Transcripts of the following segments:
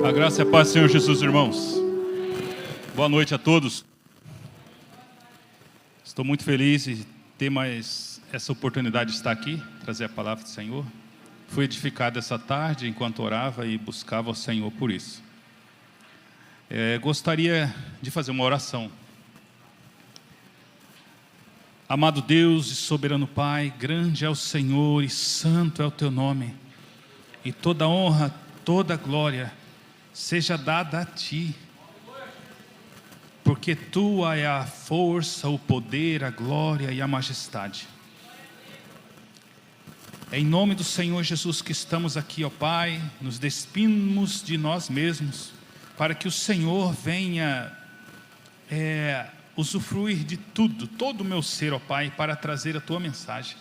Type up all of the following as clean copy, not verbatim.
A graça e a paz do Senhor Jesus, irmãos. Boa noite a todos. Estou muito feliz de ter mais essa oportunidade de estar aqui, trazer a palavra do Senhor. Fui edificado essa tarde enquanto orava e buscava o Senhor por isso. Gostaria de fazer uma oração. Amado Deus e soberano Pai, grande é o Senhor e santo é o Teu nome. E toda honra, toda glória seja dada a Ti, porque Tua é a força, o poder, a glória e a majestade. É em nome do Senhor Jesus que estamos aqui, ó Pai, nos despimos de nós mesmos, para que o Senhor venha usufruir de tudo, todo o meu ser, ó Pai, para trazer a Tua mensagem.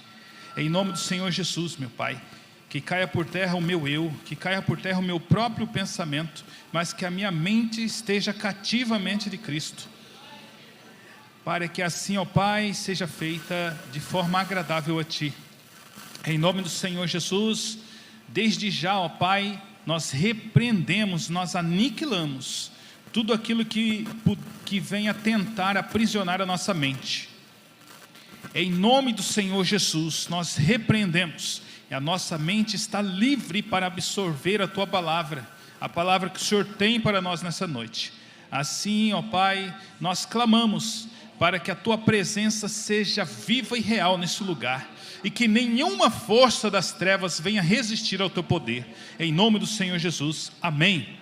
É em nome do Senhor Jesus, meu Pai, que caia por terra o meu eu, que caia por terra o meu próprio pensamento, mas que a minha mente esteja cativamente de Cristo, para que assim, ó Pai, seja feita de forma agradável a Ti. Em nome do Senhor Jesus, desde já, ó Pai, nós repreendemos, nós aniquilamos tudo aquilo que venha tentar aprisionar a nossa mente. Em nome do Senhor Jesus, nós repreendemos. E a nossa mente está livre para absorver a Tua palavra, a palavra que o Senhor tem para nós nessa noite. Assim, ó Pai, nós clamamos para que a Tua presença seja viva e real nesse lugar, e que nenhuma força das trevas venha resistir ao Teu poder. Em nome do Senhor Jesus, amém.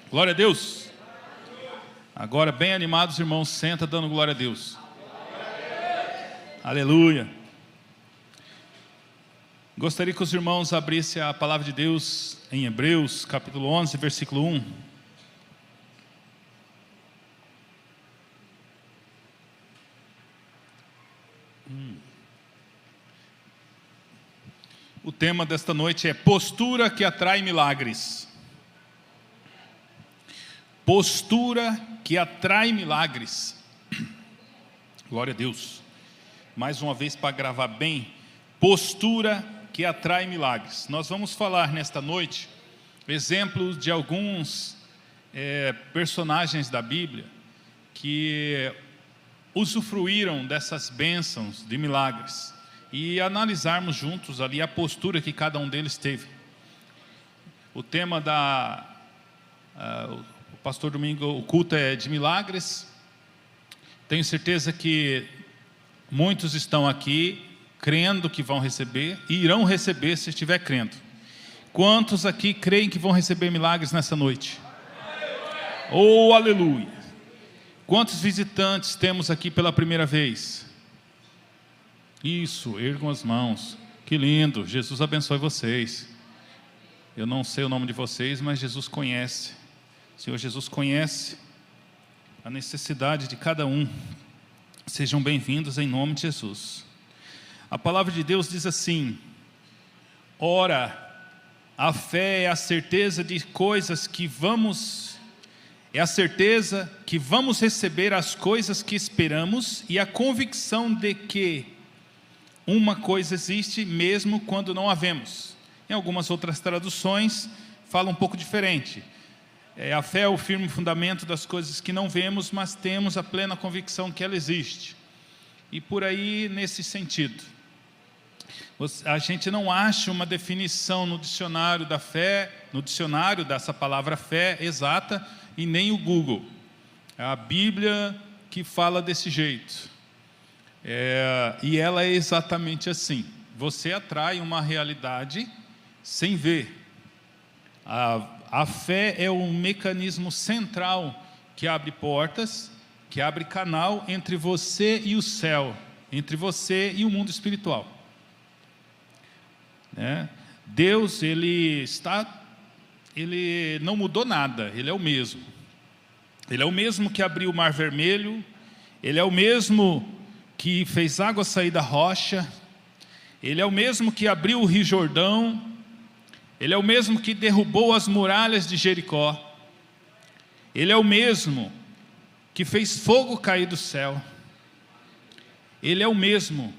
Glória a Deus. Agora, bem animados, irmãos, senta dando glória a Deus. Aleluia. Gostaria que os irmãos abrissem a palavra de Deus em Hebreus, capítulo 11, versículo 1. O tema desta noite é postura que atrai milagres. Postura que atrai milagres. Glória a Deus. Mais uma vez para gravar bem, postura que atrai milagres. Nós vamos falar nesta noite exemplos de alguns personagens da Bíblia que usufruíram dessas bênçãos de milagres e analisarmos juntos ali a postura que cada um deles teve. O tema o pastor Domingo, o culto é de milagres. Tenho certeza que muitos estão aqui crendo que vão receber e irão receber se estiver crendo. Quantos aqui creem que vão receber milagres nessa noite? Oh, aleluia! Quantos visitantes temos aqui pela primeira vez? Isso, ergam as mãos. Que lindo, Jesus abençoe vocês. Eu não sei o nome de vocês, mas Jesus conhece. O Senhor Jesus conhece a necessidade de cada um. Sejam bem-vindos em nome de Jesus. A palavra de Deus diz assim: ora, a fé é a certeza de coisas que é a certeza que vamos receber as coisas que esperamos e a convicção de que uma coisa existe mesmo quando não a vemos. Em algumas outras traduções fala um pouco diferente. A fé é o firme fundamento das coisas que não vemos, mas temos a plena convicção que ela existe. E por aí, nesse sentido, a gente não acha uma definição no dicionário da fé, no dicionário dessa palavra fé exata, e nem o Google. É a Bíblia que fala desse jeito. E ela é exatamente assim. Você atrai uma realidade sem ver. A fé é um mecanismo central que abre portas, que abre canal entre você e o céu, entre você e o mundo espiritual. Deus, ele não mudou nada, Ele é o mesmo. Ele é o mesmo que abriu o Mar Vermelho, Ele é o mesmo que fez água sair da rocha, Ele é o mesmo que abriu o Rio Jordão, Ele é o mesmo que derrubou as muralhas de Jericó, Ele é o mesmo que fez fogo cair do céu, Ele é o mesmo,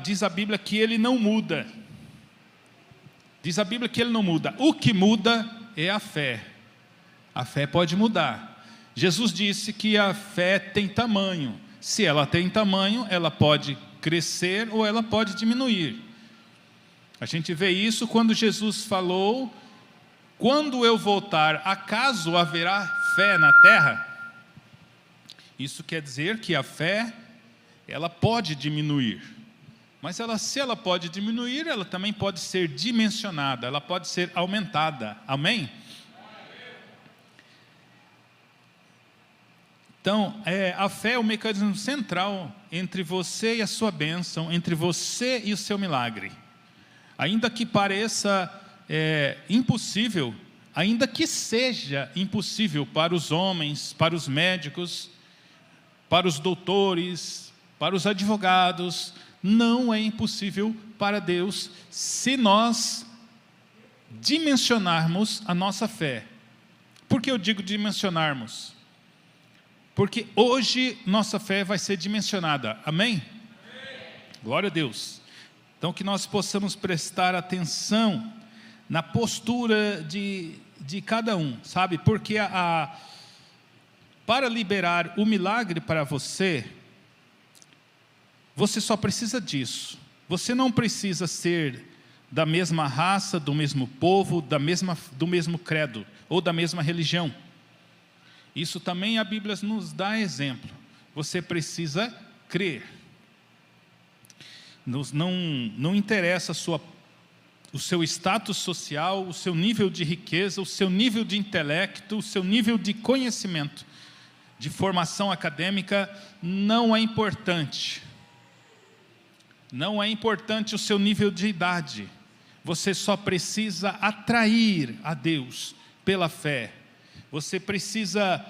diz a Bíblia que Ele não muda. Diz a Bíblia que Ele não muda. O que muda é a fé. A fé pode mudar. Jesus disse que a fé tem tamanho. Se ela tem tamanho, ela pode crescer ou ela pode diminuir. A gente vê isso quando Jesus falou: quando eu voltar, acaso haverá fé na terra? Isso quer dizer que a fé, ela pode diminuir. Mas se ela pode diminuir, ela também pode ser dimensionada, ela pode ser aumentada. Amém? Então, a fé é o mecanismo central entre você e a sua bênção, entre você e o seu milagre. Ainda que pareça impossível, ainda que seja impossível para os homens, para os médicos, para os doutores, para os advogados, não é impossível para Deus, se nós dimensionarmos a nossa fé. Por que eu digo dimensionarmos? Porque hoje nossa fé vai ser dimensionada, amém? Amém. Glória a Deus. Então que nós possamos prestar atenção na postura de cada um, sabe? Porque para liberar o milagre para você, você só precisa disso. Você não precisa ser da mesma raça, do mesmo povo, do mesmo credo ou da mesma religião. Isso também a Bíblia nos dá exemplo. Você precisa crer. Não interessa o seu status social, o seu nível de riqueza, o seu nível de intelecto, o seu nível de conhecimento, de formação acadêmica, não é importante. Não é importante o seu nível de idade. Você só precisa atrair a Deus pela fé. Você precisa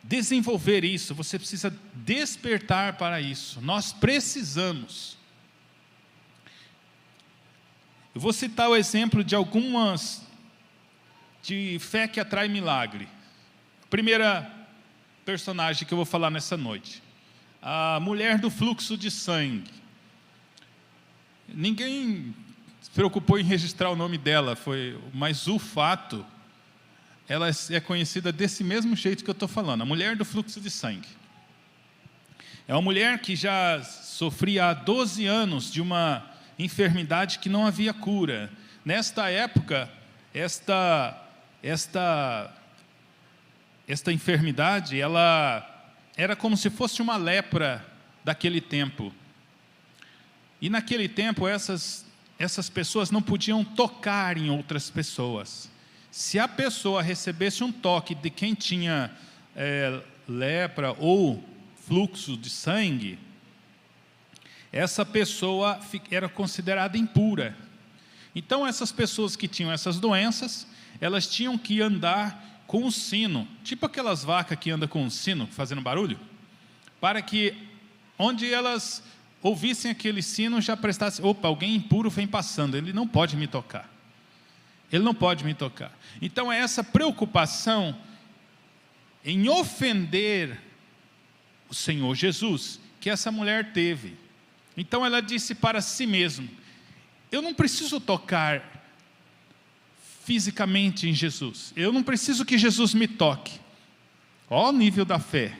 desenvolver isso, você precisa despertar para isso. Nós precisamos. Eu vou citar o exemplo de algumas de fé que atrai milagre. Primeira personagem que eu vou falar nessa noite, a mulher do fluxo de sangue. Ninguém se preocupou em registrar o nome dela, mas o fato, ela é conhecida desse mesmo jeito que eu estou falando, a mulher do fluxo de sangue. É uma mulher que já sofria há 12 anos de uma enfermidade que não havia cura. Nesta época, esta enfermidade, ela era como se fosse uma lepra daquele tempo. E naquele tempo, essas pessoas não podiam tocar em outras pessoas. Se a pessoa recebesse um toque de quem tinha lepra ou fluxo de sangue, essa pessoa era considerada impura. Então essas pessoas que tinham essas doenças, elas tinham que andar com um sino, tipo aquelas vacas que andam com um sino, fazendo barulho, para que onde elas ouvissem aquele sino já prestassem: opa, alguém impuro vem passando, ele não pode me tocar. Ele não pode me tocar. Então é essa preocupação em ofender o Senhor Jesus que essa mulher teve. Então ela disse para si mesma: eu não preciso tocar fisicamente em Jesus, eu não preciso que Jesus me toque. Ó o nível da fé.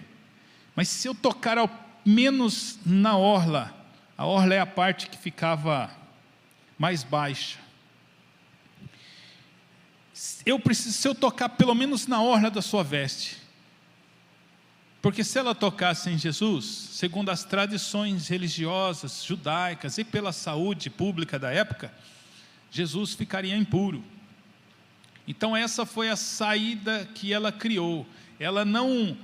Mas se eu tocar ao menos na orla, a orla é a parte que ficava mais baixa. Se eu tocar pelo menos na orla da sua veste, porque se ela tocasse em Jesus, segundo as tradições religiosas judaicas e pela saúde pública da época, Jesus ficaria impuro. Então essa foi a saída que ela criou. Ela não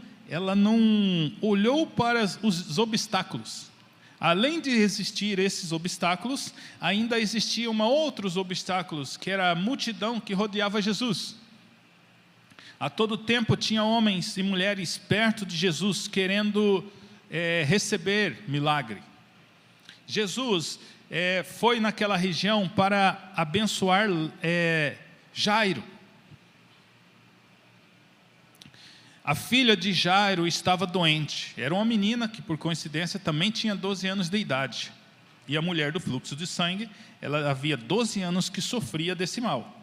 olhou para os obstáculos. Além de existir esses obstáculos, ainda existiam outros obstáculos, que era a multidão que rodeava Jesus. A todo tempo tinha homens e mulheres perto de Jesus, querendo receber milagre. Jesus foi naquela região para abençoar Jairo. A filha de Jairo estava doente. Era uma menina que, por coincidência, também tinha 12 anos de idade. E a mulher do fluxo de sangue, ela havia 12 anos que sofria desse mal.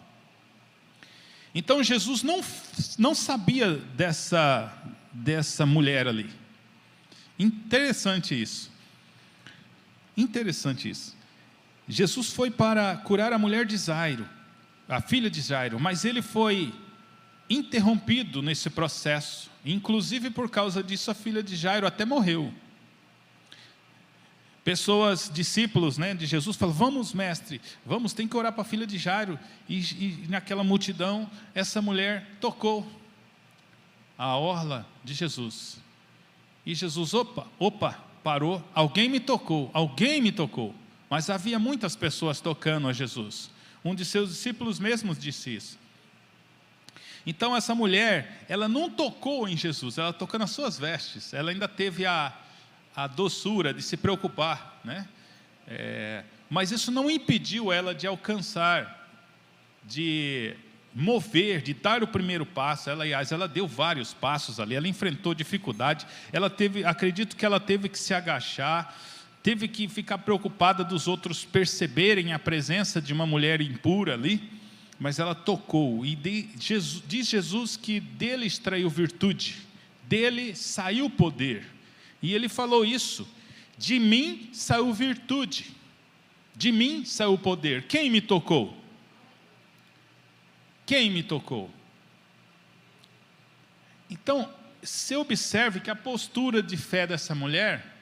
Então Jesus não sabia dessa mulher ali. Interessante isso. Interessante isso. Jesus foi para curar a mulher de Jairo, a filha de Jairo, mas ele foi interrompido nesse processo. Inclusive por causa disso a filha de Jairo até morreu. Pessoas, discípulos, né, de Jesus falam: vamos, mestre, vamos, tem que orar para a filha de Jairo. E naquela multidão, essa mulher tocou a orla de Jesus. E Jesus, opa, parou, alguém me tocou. Mas havia muitas pessoas tocando a Jesus. Um de seus discípulos mesmos disse isso. Então essa mulher, ela não tocou em Jesus, ela tocou nas suas vestes. Ela ainda teve a doçura de se preocupar, né? Mas isso não impediu ela de alcançar, de mover, de dar o primeiro passo. Aliás, ela deu vários passos ali, ela enfrentou dificuldade, acredito que ela teve que se agachar, teve que ficar preocupada dos outros perceberem a presença de uma mulher impura ali, mas ela tocou, e diz Jesus que dele extraiu virtude, dele saiu poder. E ele falou isso: de mim saiu virtude, de mim saiu poder. Quem me tocou? Quem me tocou? Então, se observe que a postura de fé dessa mulher,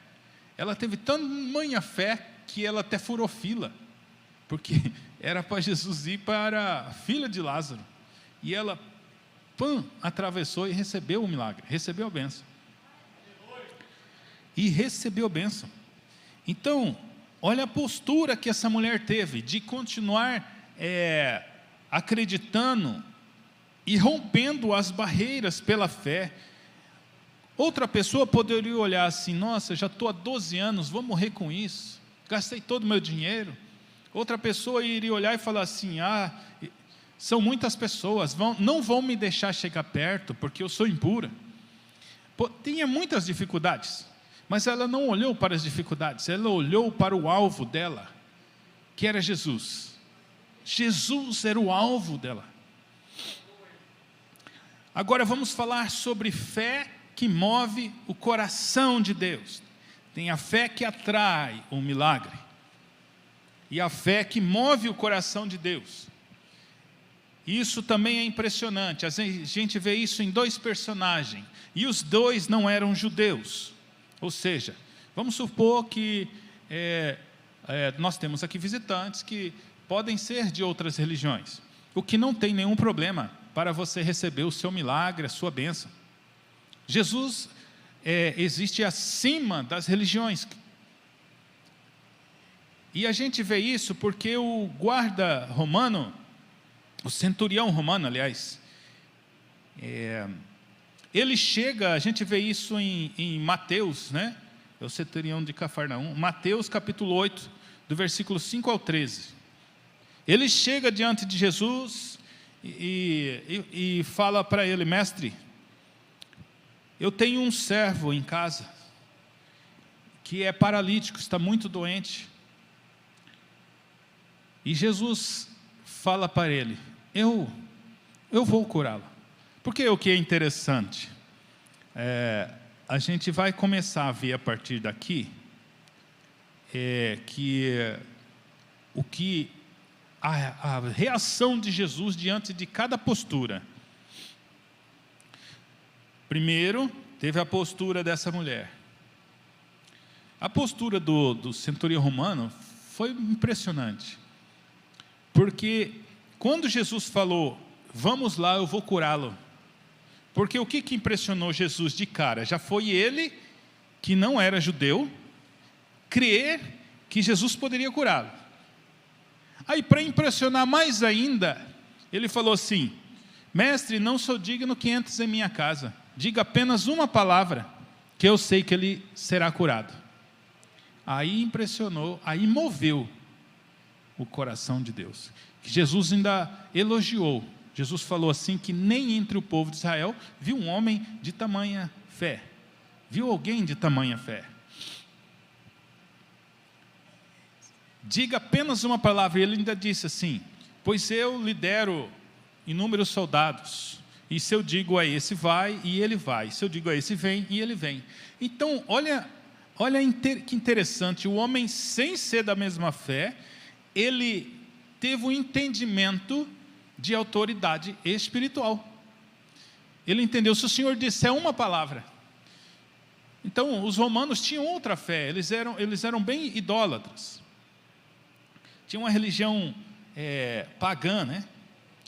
ela teve tamanha fé que ela até furou fila, porque era para Jesus ir para a filha de Lázaro, e ela atravessou e recebeu o milagre, recebeu a bênção. E recebeu bênção. Então, olha a postura que essa mulher teve, de continuar acreditando e rompendo as barreiras pela fé. Outra pessoa poderia olhar assim: nossa, já estou há 12 anos, vou morrer com isso, gastei todo o meu dinheiro. Outra pessoa iria olhar e falar assim: são muitas pessoas, não vão me deixar chegar perto, porque eu sou impura. Tinha muitas dificuldades. Mas ela não olhou para as dificuldades, ela olhou para o alvo dela, que era Jesus. Jesus era o alvo dela. Agora vamos falar sobre fé que move o coração de Deus. Tem a fé que atrai o milagre, e a fé que move o coração de Deus. Isso também é impressionante. A gente vê isso em dois personagens, e os dois não eram judeus. Ou seja, vamos supor que nós temos aqui visitantes que podem ser de outras religiões, o que não tem nenhum problema para você receber o seu milagre, a sua bênção. Jesus existe acima das religiões. E a gente vê isso porque o guarda romano, o centurião romano, aliás, ele chega, a gente vê isso em Mateus, né? É o centurião de Cafarnaum, Mateus capítulo 8, do versículo 5 ao 13. Ele chega diante de Jesus e fala para ele: mestre, eu tenho um servo em casa, que é paralítico, está muito doente. E Jesus fala para ele: eu vou curá-lo. Porque o que é interessante, a gente vai começar a ver a partir daqui, a reação de Jesus diante de cada postura. Primeiro, teve a postura dessa mulher. A postura do centurião romano foi impressionante, porque quando Jesus falou: vamos lá, eu vou curá-lo. Porque o que impressionou Jesus de cara? Já foi ele, que não era judeu, crer que Jesus poderia curá-lo. Aí, para impressionar mais ainda, ele falou assim: mestre, não sou digno que entres em minha casa, diga apenas uma palavra, que eu sei que ele será curado. Aí impressionou, aí moveu o coração de Deus. Jesus ainda elogiou. Jesus falou assim que nem entre o povo de Israel viu um homem de tamanha fé. Viu alguém de tamanha fé. diga apenas uma palavra. E ele ainda disse assim: pois eu lidero inúmeros soldados, e se eu digo a esse vai, e ele vai, se eu digo a esse vem, e ele vem. Então, olha que interessante, o homem, sem ser da mesma fé, ele teve um entendimento de autoridade espiritual. Ele entendeu, se o Senhor disser uma palavra. Então, os romanos tinham outra fé, eles eram bem idólatras. Tinha uma religião pagã, né?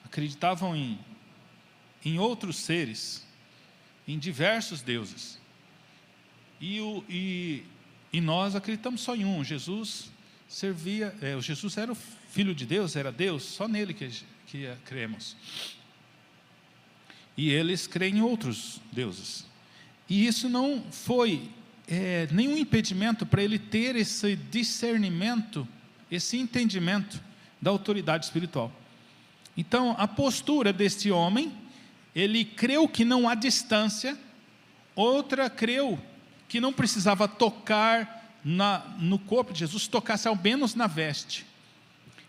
Acreditavam em outros seres, em diversos deuses. E nós acreditamos só em um. Jesus Jesus era o Filho de Deus, era Deus, só nele que cremos. E eles creem em outros deuses. E isso não foi nenhum impedimento para ele ter esse discernimento, esse entendimento da autoridade espiritual. Então, a postura deste homem, ele creu que não há distância, outra creu que não precisava tocar no corpo de Jesus, tocasse ao menos na veste.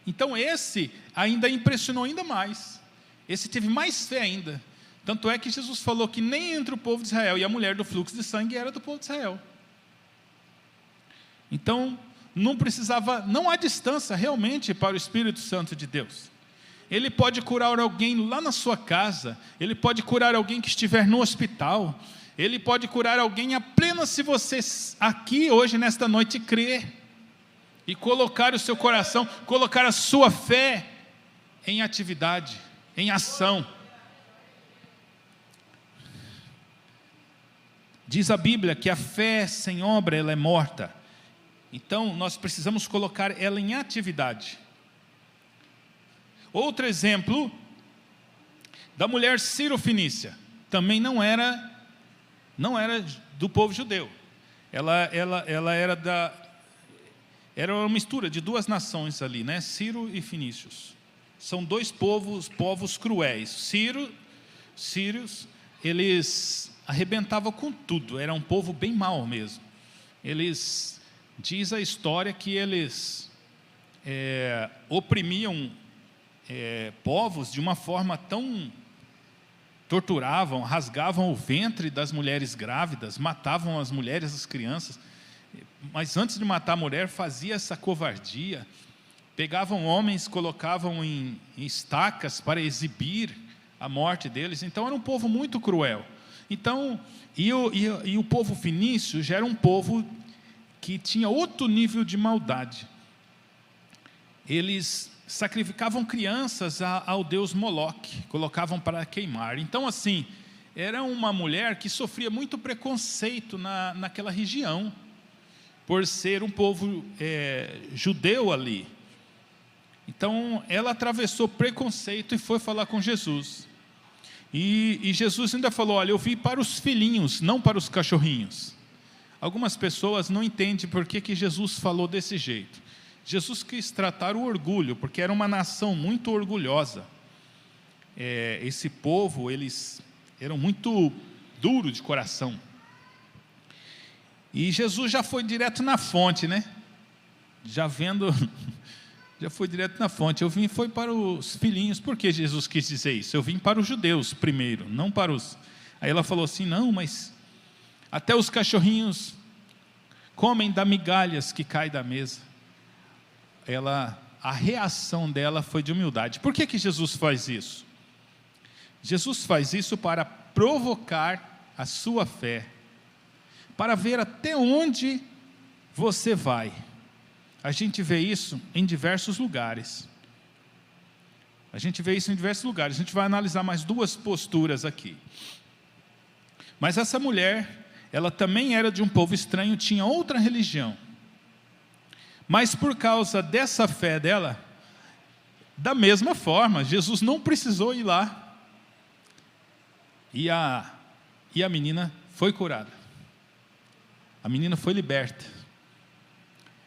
Então esse ainda impressionou ainda mais, esse teve mais fé ainda, tanto é que Jesus falou que nem entre o povo de Israel, e a mulher do fluxo de sangue era do povo de Israel. Então não há distância realmente para o Espírito Santo de Deus. Ele pode curar alguém lá na sua casa, ele pode curar alguém que estiver no hospital, ele pode curar alguém apenas se você aqui hoje, nesta noite, crer e colocar o seu coração, colocar a sua fé em atividade, em ação. Diz a Bíblia que a fé sem obra, ela é morta. Então nós precisamos colocar ela em atividade. Outro exemplo da mulher Ciro-Fenícia, também não era do povo judeu. Ela era uma mistura de duas nações ali, né? Ciro e Fenícios. São dois povos cruéis. Sírios, eles arrebentavam com tudo, era um povo bem mau mesmo. Diz a história que eles oprimiam povos de uma forma tão... torturavam, rasgavam o ventre das mulheres grávidas, matavam as mulheres, as crianças, mas antes de matar a mulher, fazia essa covardia, pegavam homens, colocavam em estacas para exibir a morte deles. Então era um povo muito cruel. Então, e o povo fenício já era um povo que tinha outro nível de maldade. Eles sacrificavam crianças ao deus Moloque, colocavam para queimar. Então, assim, era uma mulher que sofria muito preconceito naquela região, por ser um povo judeu ali. Então, ela atravessou preconceito e foi falar com Jesus. E Jesus ainda falou: olha, eu vim para os filhinhos, não para os cachorrinhos. Algumas pessoas não entendem por que Jesus falou desse jeito. Jesus quis tratar o orgulho, porque era uma nação muito orgulhosa. Esse povo, eles eram muito duros de coração. E Jesus já foi direto na fonte, né? Já foi direto na fonte. Foi para os filhinhos. Por que Jesus quis dizer isso? Eu vim para os judeus primeiro, não para os... Aí ela falou assim: não, mas até os cachorrinhos comem das migalhas que caem da mesa. A reação dela foi de humildade. Por que Jesus faz isso? Jesus faz isso para provocar a sua fé, para ver até onde você vai. A gente vê isso em diversos lugares. A gente vai analisar mais duas posturas aqui. Mas essa mulher, ela também era de um povo estranho, tinha outra religião. Mas por causa dessa fé dela, da mesma forma, Jesus não precisou ir lá. E a menina foi curada. A menina foi liberta.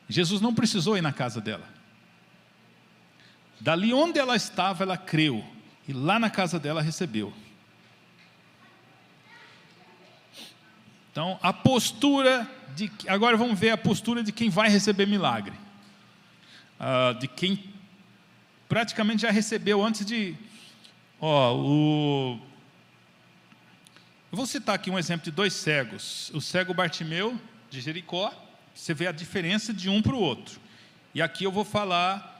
Jesus não precisou ir na casa dela. Dali onde ela estava, ela creu. E lá na casa dela recebeu. Então, a postura agora vamos ver a postura de quem vai receber milagre. de quem praticamente já recebeu antes de... Eu vou citar aqui um exemplo de 2 cegos. O cego Bartimeu, de Jericó, você vê a diferença de um para o outro. E aqui eu vou falar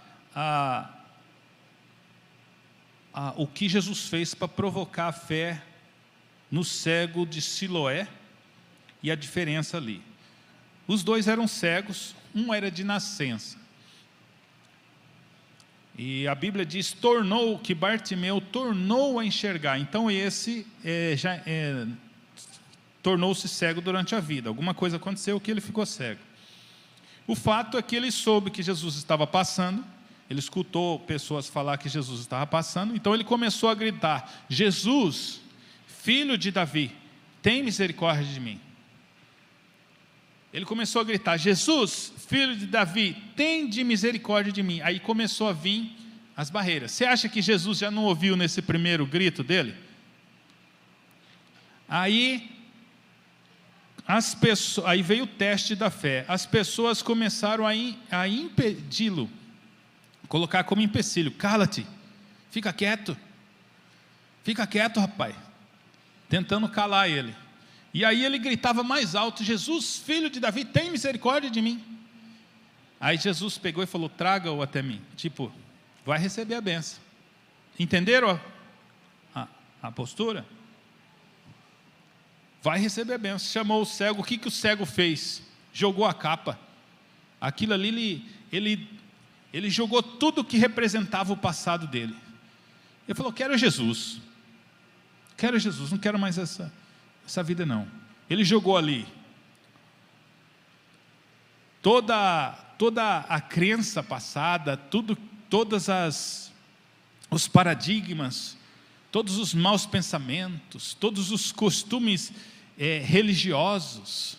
o que Jesus fez para provocar a fé no cego de Siloé e a diferença ali. Os 2 eram cegos, um era de nascença. E a Bíblia diz, que Bartimeu tornou a enxergar. Então esse tornou-se cego durante a vida. Alguma coisa aconteceu que ele ficou cego. O fato é que ele soube que Jesus estava passando, ele escutou pessoas falar que Jesus estava passando, então ele começou a gritar, Jesus, filho de Davi, tem misericórdia de mim. Ele começou a gritar, Jesus, filho de Davi, tem de misericórdia de mim. Aí começou a vir as barreiras. Você acha que Jesus já não ouviu nesse primeiro grito dele? Aí veio o teste da fé. As pessoas começaram a impedi-lo, colocar como empecilho. Cala-te, fica quieto, rapaz. Tentando calar ele. E aí ele gritava mais alto, Jesus, filho de Davi, tem misericórdia de mim. Aí Jesus pegou e falou, traga-o até mim. Tipo, vai receber a benção. Entenderam a postura? Vai receber a benção. Chamou o cego, o que o cego fez? Jogou a capa. Aquilo ali, ele jogou tudo que representava o passado dele. Ele falou, quero Jesus, não quero mais essa vida não. Ele jogou ali toda a crença passada, todos os paradigmas, todos os maus pensamentos, todos os costumes religiosos,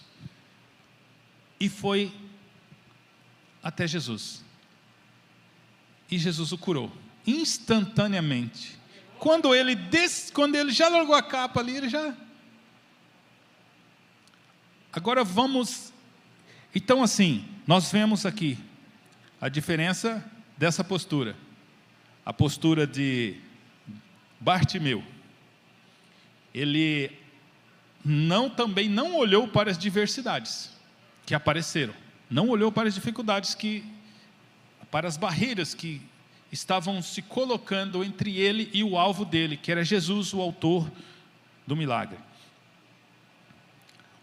e foi até Jesus. E Jesus o curou instantaneamente. Quando ele já largou a capa ali, ele já... Agora vamos... Então assim, nós vemos aqui a diferença dessa postura. A postura de Bartimeu. Ele também não olhou para as diversidades que apareceram. Não olhou para as dificuldades para as barreiras que estavam se colocando entre ele e o alvo dele, que era Jesus, o autor do milagre.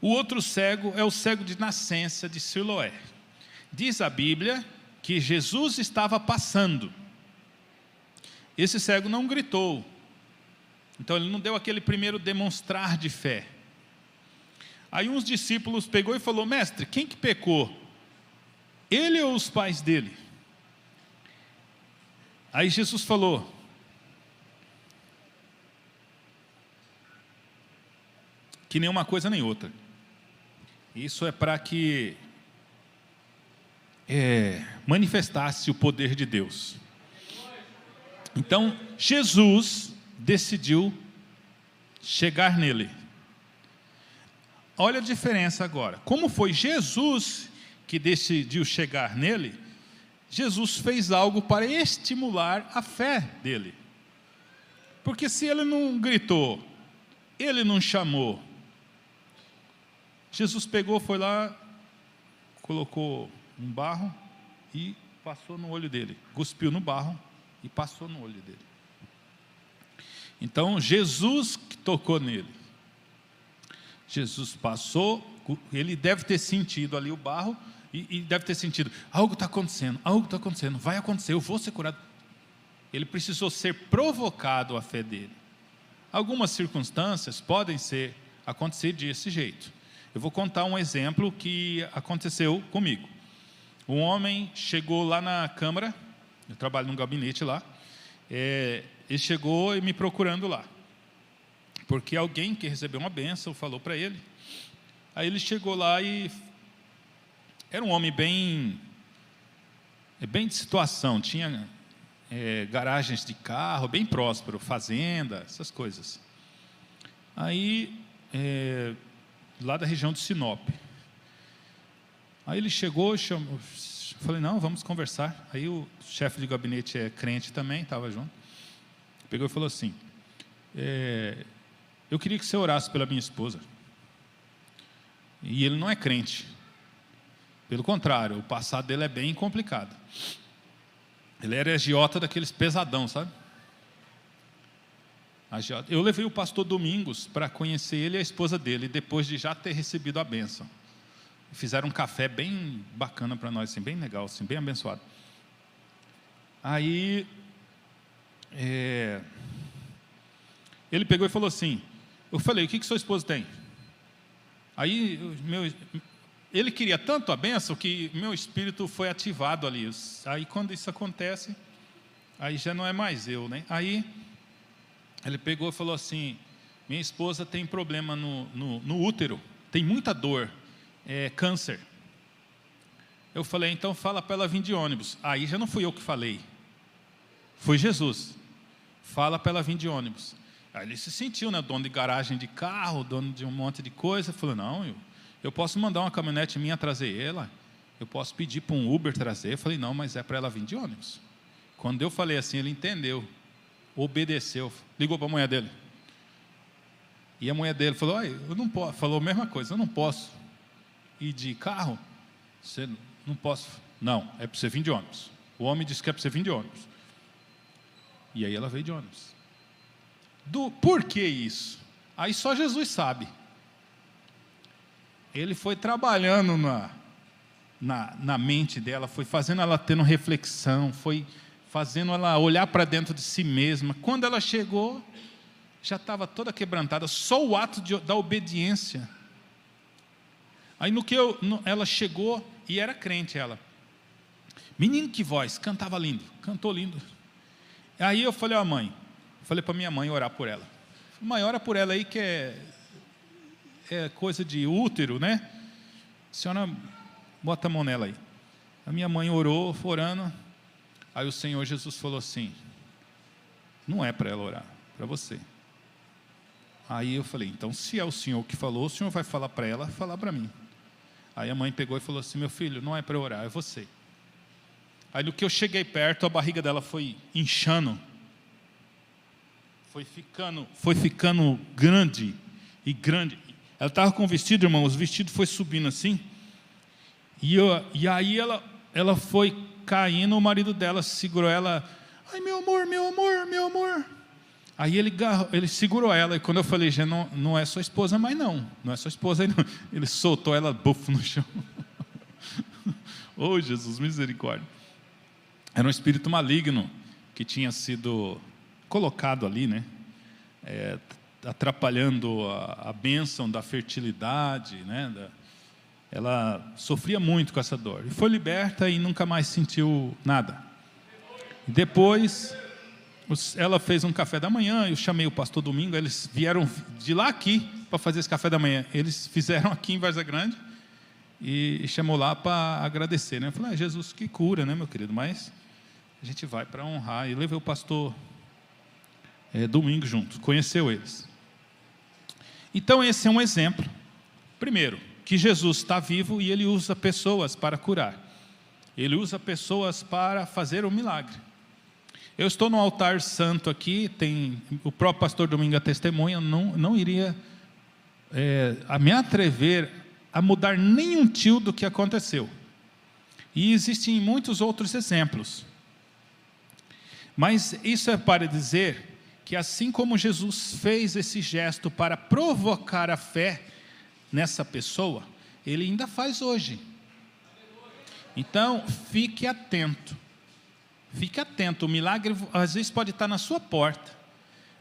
O outro cego é o cego de nascença de Siloé. Diz a Bíblia que Jesus estava passando. Esse cego não gritou. Então ele não deu aquele primeiro demonstrar de fé. Aí uns discípulos pegou e falou, mestre, quem que pecou? Ele ou os pais dele? Aí Jesus falou, que nem uma coisa nem outra. Isso é para que manifestasse o poder de Deus. Então Jesus decidiu chegar nele. Olha a diferença agora. Como foi Jesus que decidiu chegar nele? Jesus fez algo para estimular a fé dele. Porque se ele não gritou, ele não chamou, Jesus pegou, foi lá, colocou um barro e passou no olho dele. Cuspiu no barro e passou no olho dele. Então Jesus que tocou nele. Jesus passou, ele deve ter sentido ali o barro e deve ter sentido, algo está acontecendo, vai acontecer, eu vou ser curado. Ele precisou ser provocado a fé dele. Algumas circunstâncias podem acontecer desse jeito. Eu vou contar um exemplo que aconteceu comigo. Um homem chegou lá na Câmara, eu trabalho num gabinete lá, ele chegou me procurando lá, porque alguém que recebeu uma bênção falou para ele. Aí ele chegou lá e era um homem bem de situação, tinha garagens de carro, bem próspero, fazenda, essas coisas. Aí, lá da região de Sinop. Aí ele chegou, Eu falei, não, vamos conversar. Aí o chefe de gabinete é crente também, estava junto. Pegou e falou assim, eu queria que você orasse pela minha esposa. E ele não é crente. Pelo contrário, o passado dele é bem complicado. Ele era agiota daqueles pesadão, sabe? Agiota. Eu levei o pastor Domingos para conhecer ele e a esposa dele, depois de já ter recebido a bênção. Fizeram um café bem bacana para nós, assim, bem legal, assim, bem abençoado. Aí, ele pegou e falou assim, eu falei, o que sua esposa tem? Aí, ele queria tanto a bênção que meu espírito foi ativado ali. Aí, quando isso acontece, aí já não é mais eu, né? Aí, ele pegou e falou assim, minha esposa tem problema no útero, tem muita dor. Câncer. Eu falei, então fala para ela vir de ônibus. Aí já não fui eu que falei, foi Jesus. Fala para ela vir de ônibus. Aí ele se sentiu, né, dono de garagem de carro, dono de um monte de coisa. Falou, não, eu posso mandar uma caminhonete minha trazer ela, eu posso pedir para um Uber trazer. Eu falei, não, mas é para ela vir de ônibus. Quando eu falei assim, ele entendeu, obedeceu, ligou para a mulher dele. E a mulher dele falou, eu não posso, falou a mesma coisa, eu não posso ir de carro, você não posso, não, é para você vir de ônibus. O homem disse que é para você vir de ônibus. E aí ela veio de ônibus. Por que isso? Aí só Jesus sabe. Ele foi trabalhando na mente dela, foi fazendo ela tendo reflexão, foi fazendo ela olhar para dentro de si mesma. Quando ela chegou, já estava toda quebrantada, só o ato da obediência. Aí ela chegou e era crente ela. Menino, que voz, cantava lindo, cantou lindo. Aí eu falei, mãe, falei para minha mãe orar por ela. Mãe, ora por ela aí que é coisa de útero, né? A senhora bota a mão nela aí. A minha mãe orou, orando. Aí o Senhor Jesus falou assim, não é para ela orar, para você. Aí eu falei, então se é o Senhor que falou, o Senhor vai falar para ela, falar para mim. Aí a mãe pegou e falou assim, meu filho, não é para orar, é você. Aí no que eu cheguei perto, a barriga dela foi inchando, foi ficando grande e grande. Ela estava com o vestido, irmão, os vestidos foi subindo assim, e aí ela foi caindo, o marido dela segurou ela, ai meu amor, meu amor, meu amor. Aí ele segurou ela, e quando eu falei, já não é sua esposa mais não é sua esposa aí não. Ele soltou ela, bufo, no chão. Oh Jesus, misericórdia. Era um espírito maligno que tinha sido colocado ali, né? Atrapalhando a bênção da fertilidade, né? Ela sofria muito com essa dor. E foi liberta e nunca mais sentiu nada. Depois, ela fez um café da manhã, eu chamei o pastor Domingo, eles vieram de lá aqui para fazer esse café da manhã. Eles fizeram aqui em Várzea Grande e chamou lá para agradecer, né? Eu falei, Jesus, que cura, né, meu querido? Mas a gente vai para honrar. E levei o pastor Domingo junto, conheceu eles. Então esse é um exemplo. Primeiro, que Jesus está vivo e Ele usa pessoas para curar. Ele usa pessoas para fazer um milagre. Eu estou no altar santo aqui, tem o próprio pastor Domingo a testemunha, não iria a me atrever a mudar nenhum tio do que aconteceu. E existem muitos outros exemplos. Mas isso é para dizer que assim como Jesus fez esse gesto para provocar a fé nessa pessoa, Ele ainda faz hoje. Então, fique atento. Fique atento, o milagre às vezes pode estar na sua porta,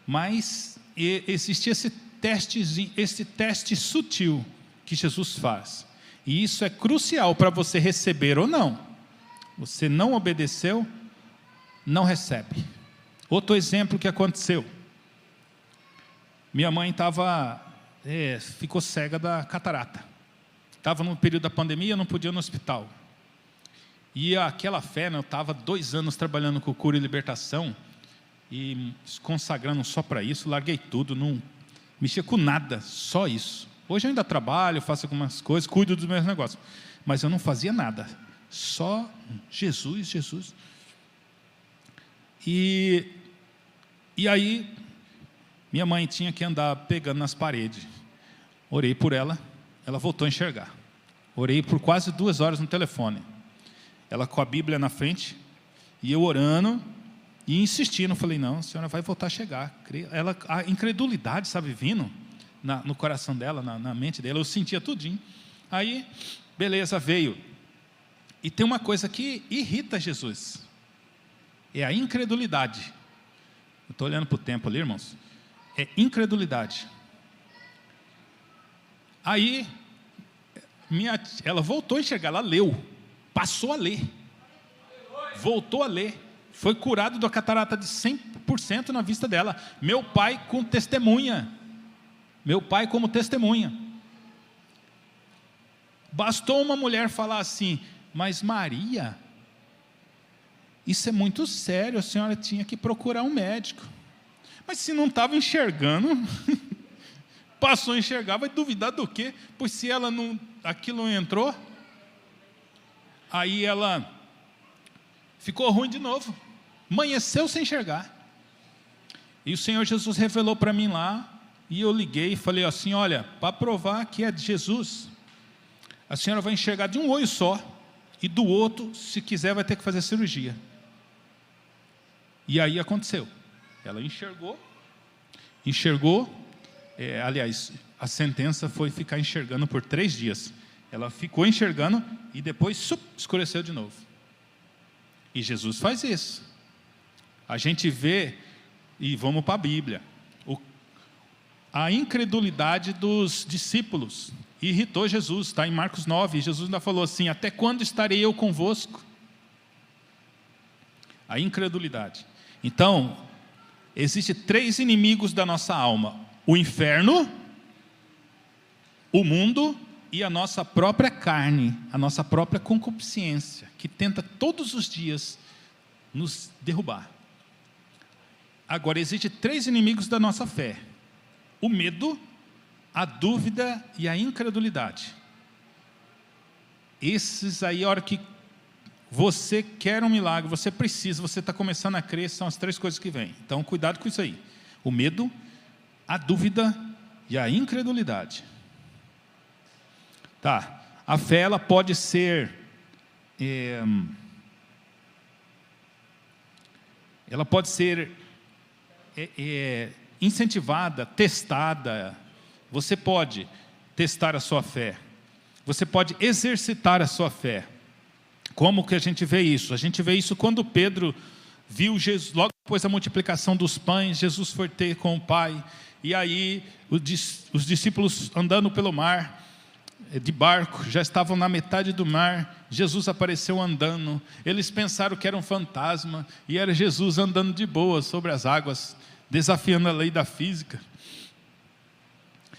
mas existe esse teste sutil que Jesus faz. E isso é crucial para você receber ou não. Você não obedeceu, não recebe. Outro exemplo que aconteceu. Minha mãe ficou cega da catarata. Estava no período da pandemia, não podia ir no hospital. E aquela fé, né, eu estava 2 anos trabalhando com cura e libertação, e consagrando só para isso, larguei tudo, não mexia com nada, só isso. Hoje eu ainda trabalho, faço algumas coisas, cuido dos meus negócios, mas eu não fazia nada. Só Jesus, Jesus. E aí, minha mãe tinha que andar pegando nas paredes. Orei por ela, ela voltou a enxergar. Orei por quase 2 horas no telefone. Ela com a Bíblia na frente, e eu orando, e insistindo. Falei, não, a senhora vai voltar a chegar. Ela, a incredulidade, sabe, vindo no coração dela, na mente dela, eu sentia tudinho. Aí, beleza, veio. E tem uma coisa que irrita Jesus, é a incredulidade. Eu estou olhando para o tempo ali, irmãos. É incredulidade. Aí, ela voltou a enxergar, ela leu, passou a ler, voltou a ler, foi curado da catarata de 100% na vista dela. Meu pai com testemunha, meu pai como testemunha. Bastou uma mulher falar assim, mas Maria, isso é muito sério, a senhora tinha que procurar um médico. Mas se não estava enxergando, passou a enxergar, vai duvidar do quê? Pois se ela não, aquilo não entrou, aí ela ficou ruim de novo, amanheceu sem enxergar. E o Senhor Jesus revelou para mim lá, e eu liguei e falei assim, olha, para provar que é de Jesus, a senhora vai enxergar de um olho só, e do outro, se quiser, vai ter que fazer cirurgia. E aí aconteceu, ela enxergou, aliás, a sentença foi ficar enxergando por 3 dias, ela ficou enxergando, e depois escureceu de novo. E Jesus faz isso, a gente vê, e vamos para a Bíblia, a incredulidade dos discípulos irritou Jesus, está em Marcos 9, Jesus ainda falou assim, até quando estarei eu convosco? A incredulidade. Então, existem 3 inimigos da nossa alma, o inferno, o mundo e a nossa própria carne, a nossa própria concupiscência, que tenta todos os dias nos derrubar. Agora, existem 3 inimigos da nossa fé, o medo, a dúvida e a incredulidade. Esses aí, a hora que você quer um milagre, você precisa, você está começando a crer, são as 3 coisas que vêm. Então, cuidado com isso aí. O medo, a dúvida e a incredulidade. Tá, a fé ela pode ser... ela pode ser incentivada, testada. Você pode testar a sua fé, você pode exercitar a sua fé. Como que a gente vê isso? A gente vê isso quando Pedro viu Jesus, logo depois da multiplicação dos pães, Jesus foi ter com o Pai, e aí os discípulos andando pelo mar, de barco, já estavam na metade do mar, Jesus apareceu andando, eles pensaram que era um fantasma, e era Jesus andando de boa sobre as águas, desafiando a lei da física.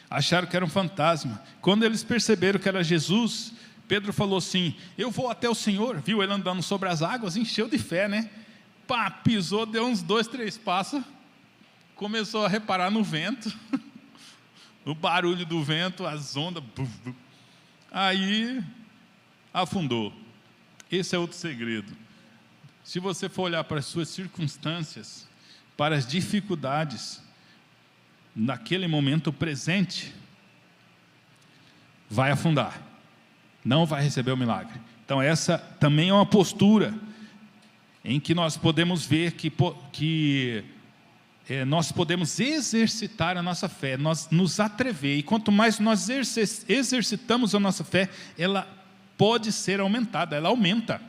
Acharam que era um fantasma. Quando eles perceberam que era Jesus, Pedro falou assim, eu vou até o Senhor. Viu ele andando sobre as águas, encheu de fé, né? Pá, pisou, deu uns 2, 3 passos, começou a reparar no vento, o barulho do vento, as ondas, aí afundou. Esse é outro segredo. Se você for olhar para as suas circunstâncias, para as dificuldades, naquele momento presente, vai afundar, não vai receber o milagre. Então essa também é uma postura em que nós podemos ver que nós podemos exercitar a nossa fé, nós nos atrever, e quanto mais nós exercitamos a nossa fé, ela pode ser aumentada, ela aumenta.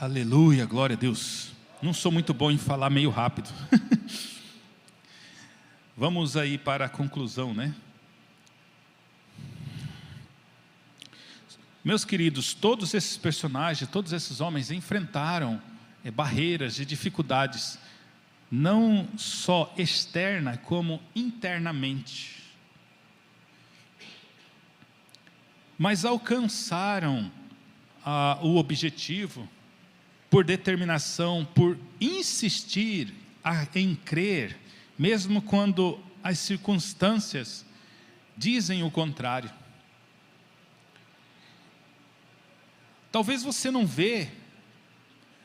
Aleluia, glória a Deus. Não sou muito bom em falar meio rápido. Vamos aí para a conclusão, né? Meus queridos, todos esses personagens, todos esses homens enfrentaram barreiras e dificuldades, não só externa, como internamente. Mas alcançaram o objetivo por determinação, por insistir em crer, mesmo quando as circunstâncias dizem o contrário. Talvez você não vê,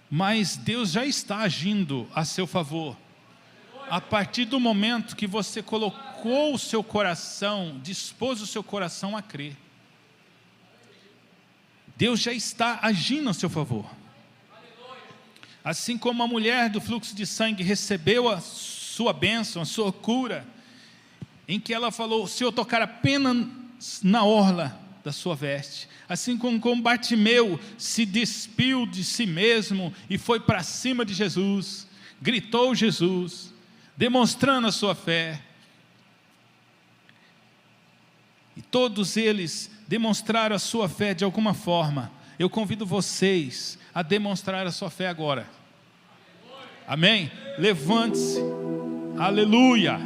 mas Deus já está agindo a seu favor. A partir do momento que você colocou o seu coração, dispôs o seu coração a crer. Deus já está agindo a seu favor. Assim como a mulher do fluxo de sangue recebeu a sua bênção, a sua cura, em que ela falou, se eu tocar apenas na orla da sua veste, assim como Bartimeu se despiu de si mesmo e foi para cima de Jesus, gritou Jesus, demonstrando a sua fé, e todos eles demonstraram a sua fé de alguma forma. Eu convido vocês a demonstrar a sua fé agora. Amém? Levante-se, aleluia.